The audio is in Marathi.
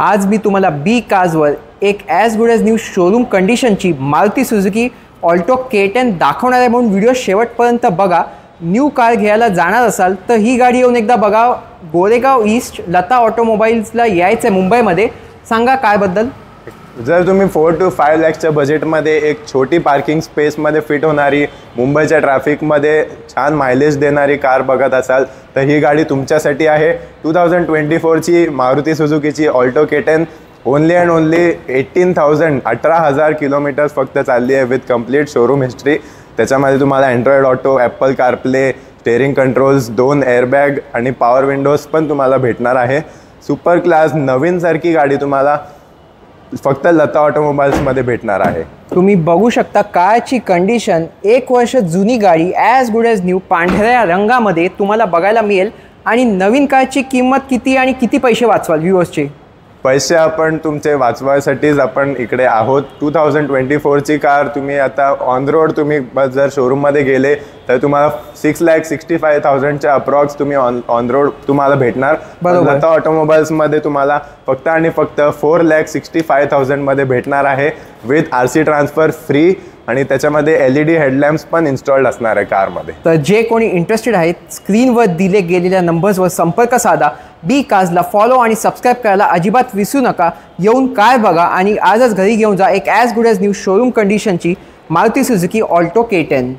आज मी तुम्हाला बी कार्सवर एक as good as new showroom कंडिशनची मारुती सुझुकी ऑल्टो K10 दाखवणार आहे, म्हणून व्हिडिओ शेवटपर्यंत बघा। न्यू कार घ्यायला जाणार असाल तर ही गाडी येऊन एकदा बघा। गोरेगाव ईस्ट लता ऑटोमोबाईल्सला यायचं आहे मुंबईमध्ये। सांगा कारबद्दल। जर तुम्ही 4 to 5 लाखच्या बजेटमध्ये एक छोटी पार्किंग स्पेसमध्ये फिट होणारी, मुंबईच्या ट्रॅफिकमध्ये छान मायलेज देणारी कार बघत असाल तर ही गाडी तुमच्यासाठी आहे। 2024ची मारुती सुझुकीची Alto K10 only and only 18,000 kilometres फक्त चालली आहे विथ कंप्लीट शोरूम हिस्ट्री। त्याच्यामध्ये तुम्हाला Android Auto, Apple CarPlay, steering controls, 2 airbag आणि पॉवर विंडोज पण तुम्हाला भेटणार आहे। सुपर क्लास नवीनसारखी गाडी तुम्हाला फक्त लता ऑटोमोबाईल्समध्ये भेटणार आहे। तुम्ही बघू शकता कारची कंडिशन, 1 वर्ष जुनी गाडी ॲज गुड ॲज न्यू पांढऱ्या रंगामध्ये तुम्हाला बघायला मिळेल। आणि नवीन कारची किंमत किती आणि किती पैसे वाचवाल व्ह्यूअर्सचे? पैसे आपण तुमचे वाचवायसाठीच आपण इकडे आहोत। 2024ची कार तुम्ही आता ऑन रोड तुम्ही जर शोरूममध्ये गेले तर तुम्हाला 6,65,000च्या अप्रॉक्स तुम्ही ऑन रोड तुम्हाला भेटणार। लता ऑटोमोबाईल्समध्ये तुम्हाला फक्त आणि फक्त 4,65,000 मध्ये भेटणार आहे विथ RC ट्रान्सफर फ्री आणि त्याच्यामध्ये LED हेडलॅम्प्स पण इन्स्टॉल्ड असणार आहे कारमध्ये। तर जे कोणी इंटरेस्टेड आहेत स्क्रीनवर दिले गेलेल्या नंबर्सवर संपर्क साधा। बी कार्सला फॉलो आणि सबस्क्राईब करायला अजिबात विसरू नका। येऊन कार बघा आणि आजच घरी घेऊन जा एक as good as new showroom कंडिशनची मारुती सुझुकी ऑल्टो K10।